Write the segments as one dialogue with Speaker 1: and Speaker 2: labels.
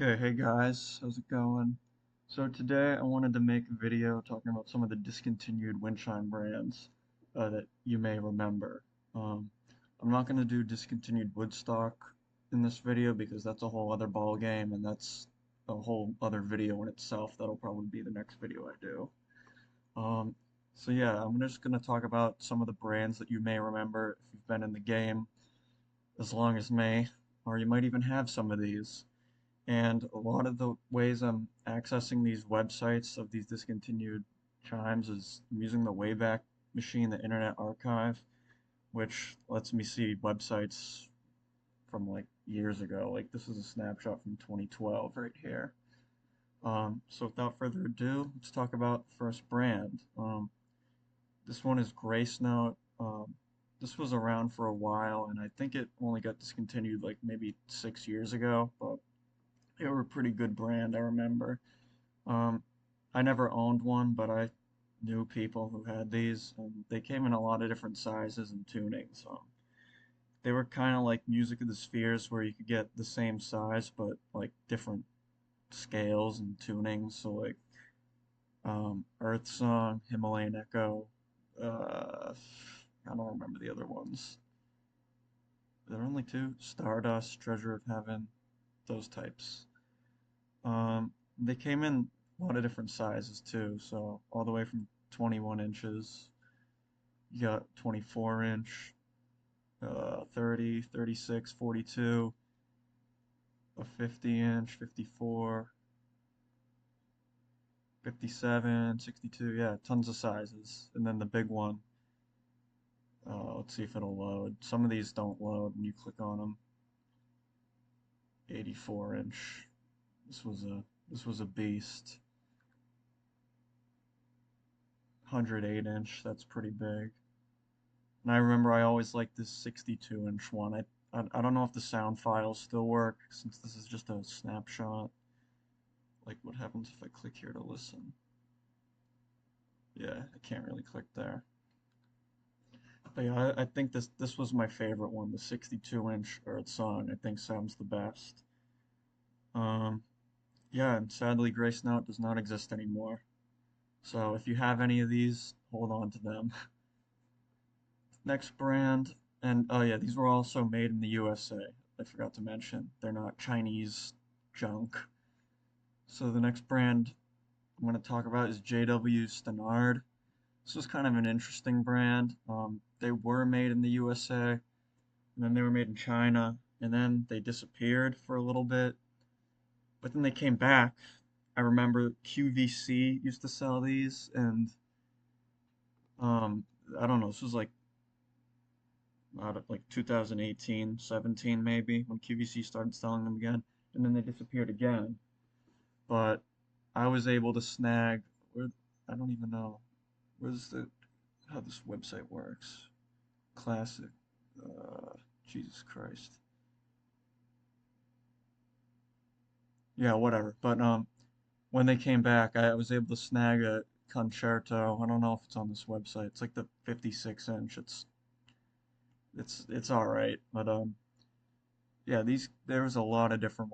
Speaker 1: Okay, hey guys, how's it going? So today I wanted to make a video talking about some of the discontinued Windchime brands that you may remember. Um, I'm not going to do discontinued Woodstock in this video because that's a whole other ball game and that's a whole other video in itself. That'll probably be the next video I do. Um, so yeah, I'm just going to talk about some of the brands that you may remember if you've been in the game as long as me, or you might even have some of these. And a lot of the ways I'm accessing these websites of these discontinued chimes is I'm using the Wayback Machine, the Internet Archive, which lets me see websites from like years ago. Like this is a snapshot from 2012 right here. So without further ado, let's talk about the first brand. This one is Grace Note. This was around for a while, and I think it only got discontinued like maybe 6 years ago, but they were a pretty good brand, I remember. Um, I never owned one, but I knew people who had these, and they came in a lot of different sizes and tunings. They were kind of like Music of the Spheres, where you could get the same size, but like different scales and tunings. So like Earth Song, Himalayan Echo, I don't remember the other ones. There are only two: Stardust, Treasure of Heaven, those types. They came in a lot of different sizes too, so all the way from 21 inches, you got 24 inch, 30, 36, 42, a 50 inch, 54, 57, 62, yeah, tons of sizes. And then the big one, let's see if it'll load. Some of these don't load when you click on them. 84 inch. This was a this was a beast. 108 inch, that's pretty big. And I remember I always liked this 62-inch one. I don't know if the sound files still work since this is just a snapshot. Like what happens if I click here to listen? Yeah, I can't really click there. But yeah, I think this was my favorite one, the 62-inch Earth Song. I think sounds the best. Um, yeah, and sadly Grace Note does not exist anymore. So if you have any of these, hold on to them. Next brand, and oh yeah, these were also made in the USA. I forgot to mention. They're not Chinese junk. So the next brand I'm going to talk about is JW Stenard. This was kind of an interesting brand. They were made in the USA, and then they were made in China, and then they disappeared for a little bit. But then they came back. I remember QVC used to sell these, and um, I don't know, this was like out of like 2018, 17 maybe, when QVC started selling them again, and then they disappeared again. But I was able to snag, where, I don't even know, where's the, how this website works. Classic, uh, Jesus Christ. Yeah, whatever. But when they came back, I was able to snag a concerto. I don't know if it's on this website. It's like the 56 inch. It's all right. But yeah, these there was a lot of different.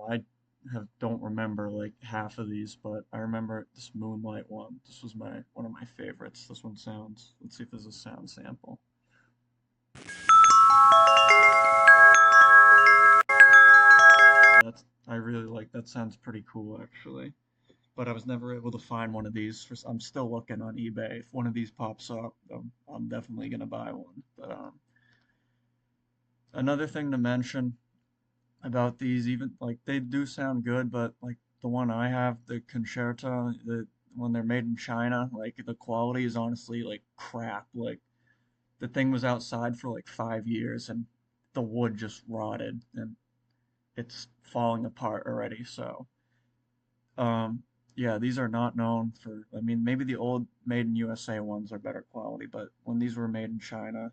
Speaker 1: Don't remember like half of these, but I remember this Moonlight one. This was my one of my favorites. This one sounds. Let's see if there's a sound sample. I really like that. Sounds pretty cool actually. But I was never able to find one of these. I'm still looking on eBay. If one of these pops up, I'm definitely gonna buy one. But another thing to mention about these, even like they do sound good, but like the one I have, the concerto, when they're made in China, like the quality is honestly like crap. Like the thing was outside for like 5 years and the wood just rotted and it's falling apart already. So um, yeah, these are not known for. I mean, maybe the old made in USA ones are better quality, but when these were made in China,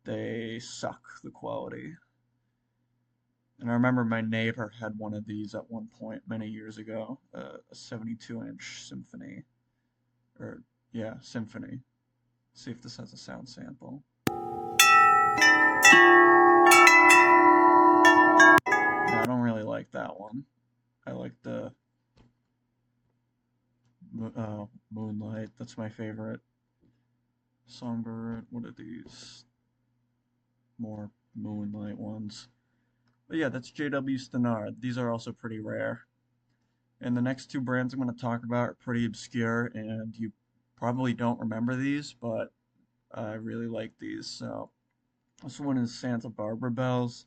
Speaker 1: they suck the quality. And I remember my neighbor had one of these at one point many years ago, a 72-inch symphony, or yeah, symphony. See if this has a sound sample. Yeah, I don't really like that one. I like the Moonlight. That's my favorite. Songbird. What are these? More Moonlight ones. But yeah, that's JW Stenard. These are also pretty rare. And the next two brands I'm going to talk about are pretty obscure, and you probably don't remember these, but I really like these. So this one is Santa Barbara bells.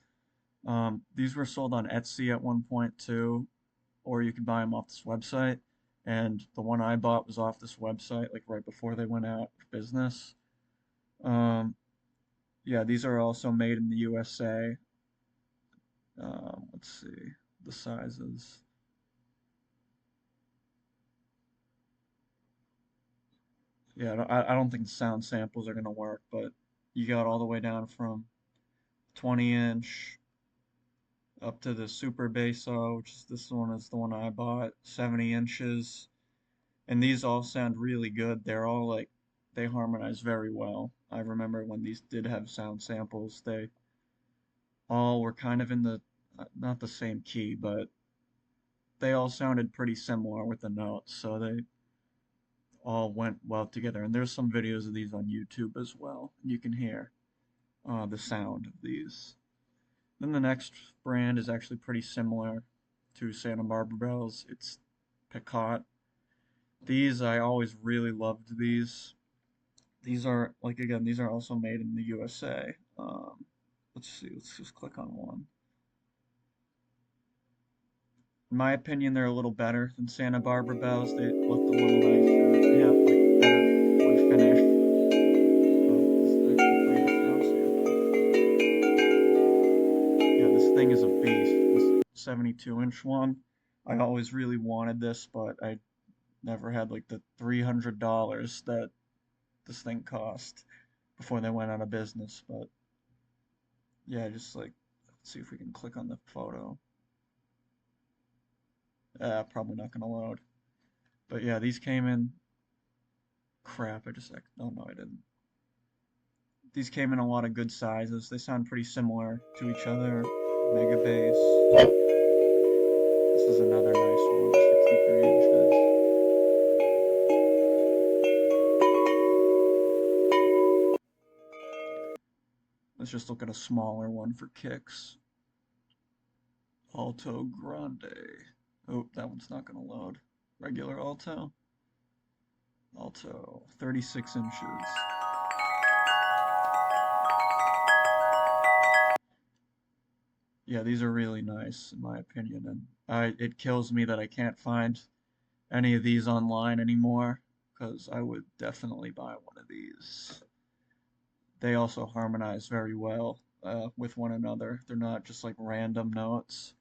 Speaker 1: These were sold on Etsy at one point too, or you could buy them off this website. And the one I bought was off this website, like right before they went out of business. Um, yeah, these are also made in the USA. Let's see the sizes. Yeah, I don't think sound samples are gonna work, but you got all the way down from 20 inch up to the Super Basso, which is this one is the one I bought, 70 inches. And these all sound really good. They're all like, they harmonize very well. I remember when these did have sound samples, they all were kind of in the, not the same key, but they all sounded pretty similar with the notes, so they all went well together. And there's some videos of these on YouTube as well. You can hear the sound of these. Then the next brand is actually pretty similar to Santa Barbara Bells. It's Picot. These, I always really loved these. These are, like, again, these are also made in the USA. Let's see, let's just click on one. In my opinion, they're a little better than Santa Barbara Bells. They look a little nicer. They have, like, better wood finish. This is actually playing a sound sample. Yeah, this thing is a beast. This 72-inch one. I always really wanted this, but I never had, like, the $300 that this thing cost before they went out of business. But yeah, just like, let's see if we can click on the photo. Probably not gonna load. But yeah, these came in. Crap, oh no, I didn't. These came in a lot of good sizes. They sound pretty similar to each other. Mega bass. This is another nice one, 63 inches. Let's just look at a smaller one for kicks. Alto Grande. Oh, that one's not gonna load. Regular alto. Alto, 36 inches. Yeah, these are really nice in my opinion, and it kills me that I can't find any of these online anymore, because I would definitely buy one of these. They also harmonize very well with one another. They're not just like random notes.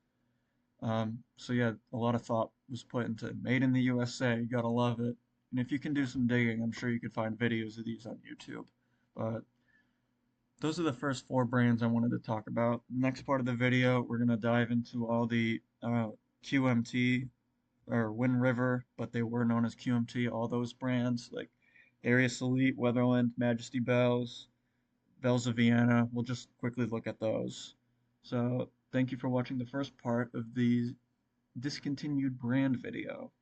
Speaker 1: So yeah, a lot of thought was put into made in the USA. You gotta love it. And if you can do some digging, I'm sure you could find videos of these on YouTube. But those are the first four brands I wanted to talk about. Next part of the video, we're going to dive into all the QMT or Wind River, but they were known as QMT, all those brands like Arius Elite, Weatherland, Majesty Bells, Bells of Vienna. We'll just quickly look at those. So thank you for watching the first part of the discontinued brand video.